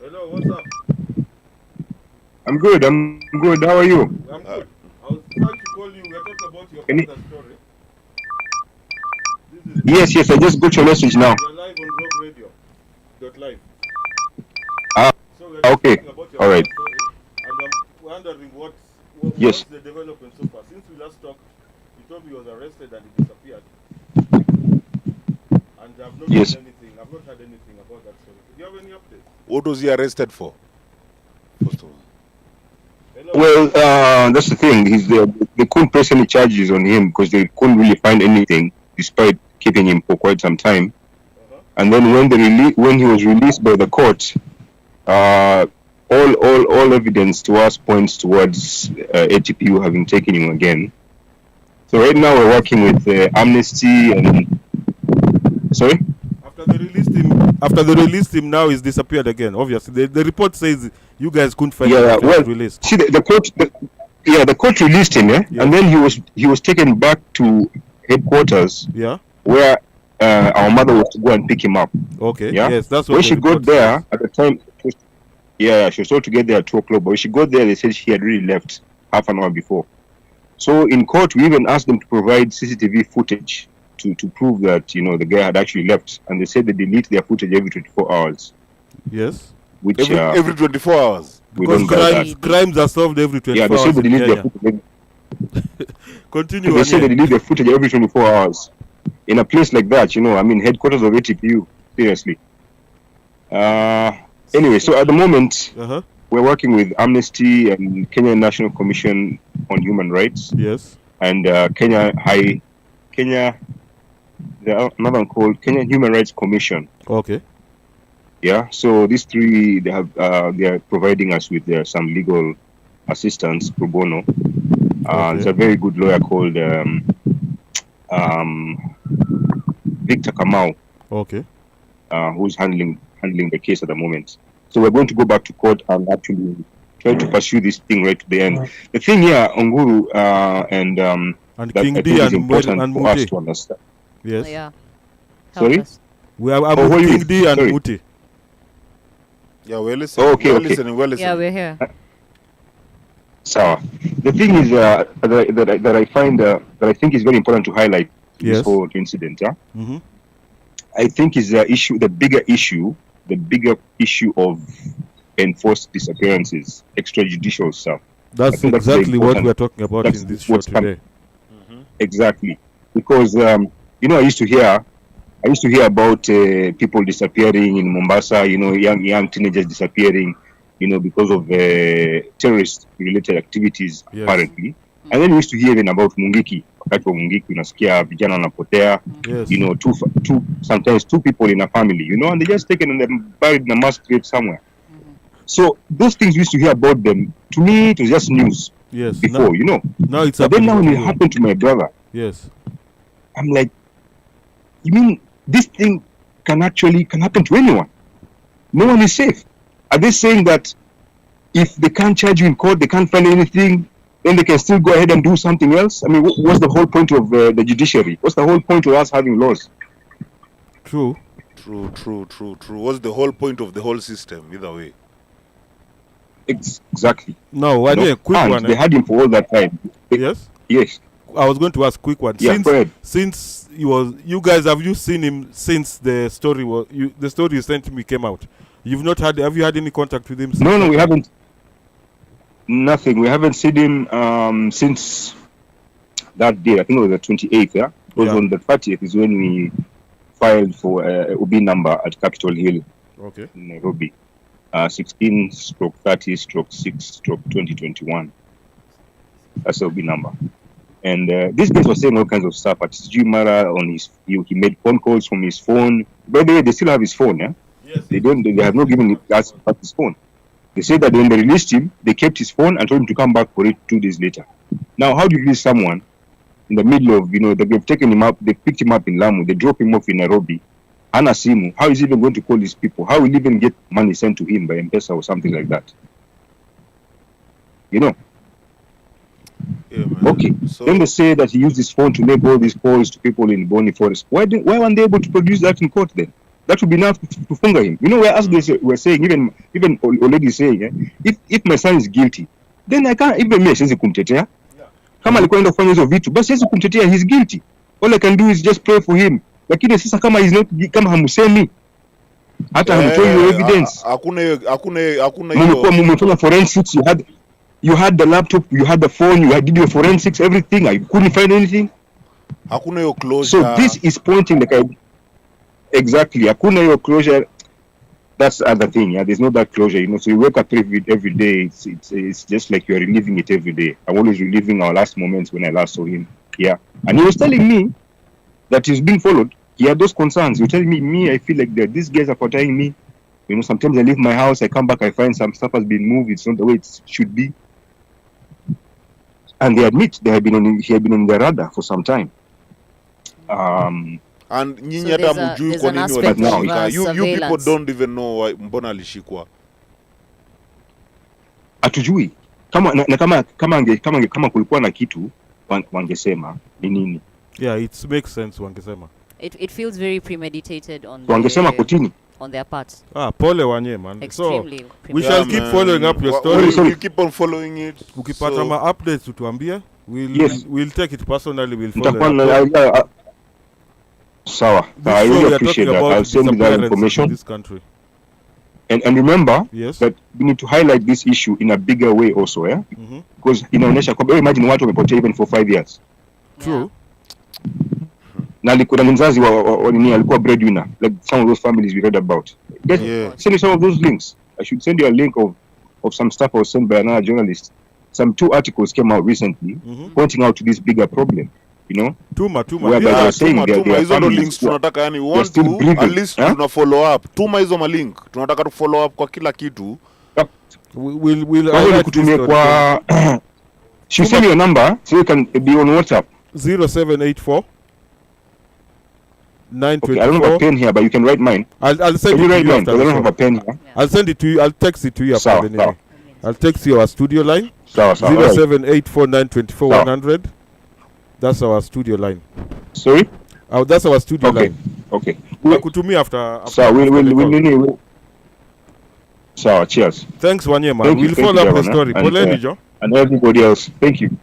Hello, what's up? I'm good. I'm good. How are you? I'm good. I was trying to call you. We're talking about your father's story. This is Yes. I just got your message now. you're live on Rock Radio. Live. Ah, So we're just okay. talking about your All right. father's story, and I'm wondering what's Yes. the development so far. Since we last talked, you told me he was arrested and he disappeared, and I've not Yes. heard anything. I've not heard anything about that story. Do you have any updates? What was he arrested for? First of all. Hello. Well, that's the thing. They couldn't press any charges on him because they couldn't really find anything, despite keeping him for quite some time. And then when he was released by the court, all evidence to us points towards ATPU having taken him again. So right now we're working with Amnesty and sorry. After they released him, now he's disappeared again. Obviously, the report says you guys couldn't find him. Well, released. See, the court released him, and then he was taken back to headquarters, where our mother was to go and pick him up. Okay. Yes, that's what. When she got there at the time, she was told to get there at 2 o'clock. But when she got there, they said she had really left half an hour before. So in court, we even asked them to provide CCTV footage to prove that the guy had actually left, and they said they delete their footage every 24 hours. Yes. Which every 24 hours. Because crimes are solved every 24 hours. Yeah, they said they delete their footage. Continue. They said they delete their footage every 24 hours. In a place like that, headquarters of ATPU. Seriously. Anyway, so at the moment, we're working with Amnesty and Kenya National Commission on Human Rights. Yes. And there's another one called Kenya Human Rights Commission. Okay. Yeah. So these three, they are providing us with some legal assistance pro bono. There's a very good lawyer called Victor Kamau. Okay. Who's handling the case at the moment. So we're going to go back to court and actually try to pursue this thing right to the end. The thing here, Onguru and King D is important and for us to understand. Yes. Yeah. Sorry? We are King D and Muti. Yeah, we're listening. Okay. We're listening. Yeah, we're here. So the thing is that I find that I think is very important to highlight this whole incident. Yeah. Mm-hmm. I think is the bigger issue of enforced disappearances, extrajudicial stuff. That's exactly what we're talking about in this show today. Exactly, because I used to hear about people disappearing in Mombasa. Young teenagers disappearing, because of terrorist-related activities apparently. And then we used to hear even about Mungiki. Wakati wa Mungiki unasikia vijana wanapotea. Sometimes two people in a family, and they just taken and they're buried in a mass grave somewhere. So those things we used to hear about them. To me, it was just news. Yes. Before, Now it's but then now when it happened to my brother, yes, I'm like, you mean this thing can happen to anyone? No one is safe. Are they saying that if they can't charge you in court, they can't find anything, then they can still go ahead and do something else? I mean, what's the whole point of the judiciary? What's the whole point of us having laws? True. What's the whole point of the whole system, either way? Exactly. No, quick one. They had him for all that time. Yes? Yes. I was going to ask quick one. Yeah, go ahead. Since you guys, have you seen him since the story you sent me came out? Have you had any contact with him? No, we haven't. Nothing. We haven't seen him since that day. I think it was the 28th, yeah? Because on the 30th is when we filed for OB number at Capitol Hill in Nairobi. 16/30/6/2021. That's the OB number. And this guy was saying all kinds of stuff at Jumara he made phone calls from his phone. By the way, they still have his phone, yeah? Yes. They have not given us back his phone. They said that when they released him, they kept his phone and told him to come back for it 2 days later. Now, how do you release someone in the middle of, they've taken him up, they picked him up in Lamu, they dropped him off in Nairobi, Anasimu, how is he even going to call these people? How will he even get money sent to him by M-Pesa or something like that? Yeah, man. Okay. So, then they say that he used his phone to make all these calls to people in Boni Forest. Why weren't they able to produce that in court then? That would be enough to funga him. You know, whereas they were saying, even already saying, if my son is guilty, then I can't even me siwezi kumtetea. Kama alikuwa enda kufanya hizo vitu, basi siwezi kumtetea, he's guilty. All I can do is just pray for him. Lakini sasa kama he's not, kama hamsemi, hata hamtoi evidence. Hakuna hiyo. Mmefanya forensics, you had the laptop, you had the phone, you did your forensics, everything. I couldn't find anything. Hakuna hiyo closure. So this is pointing like exactly. Hakuna hiyo closure. That's the other thing. Yeah, there's no that closure. You know, so you wake up every day. It's just like you are reliving it every day. I'm always reliving our last moments when I last saw him. Yeah, and he was telling me that he's being followed. He had those concerns. He was telling me, I feel like these guys are portraying me. You know, sometimes I leave my house, I come back, I find some stuff has been moved. It's not the way it should be. And they admit he had been on their radar for some time. And nyinyi hata mjui kwa nini walishika. You people don't even know why mbona alishikwa. Hatujui. Kama kulikuwa na kitu wangesema ni nini. Yeah, it makes sense wangesema. It feels very premeditated wangesema kotini. On their part. Pole Wanyee, man. Extremely so we shall keep following up your story. We'll keep on following it. Ukipata ma updates utuambie. We'll take it personally. We'll follow up. Sawa. I really appreciate that. I'll send you that information. In this country. And remember yes, that we need to highlight this issue in a bigger way also, yeah? Because inaonyesha kwa imagine watu wamepotea even for 5 years. True. Na alikuwa mzazi wa nini alikuwa breadwinner, like some of those families we read about. Send me some of those links. I should send you a link of some stuff I was sent by another journalist. Some 2 articles came out recently pointing out to this bigger problem. You know, tuma hizo ndo links tunataka, yani we want to at least tuna follow up. Tuma hizo ma link tunataka tu follow up kwa kila kitu. We'll kutumia kwa she send your number so you can be on WhatsApp 0784 924. Okay, I don't have a pen here, but you can write mine. I'll send it to you after. I don't have a pen here. I'll send it to you. I'll text it to you after the name. I'll text you our studio line. 0784924100. That's our studio line. Sorry? That's our studio line. Okay. Kutumia after so we'll so cheers. Thanks Wanyee, man. We'll follow up the story. And everybody else. Thank you.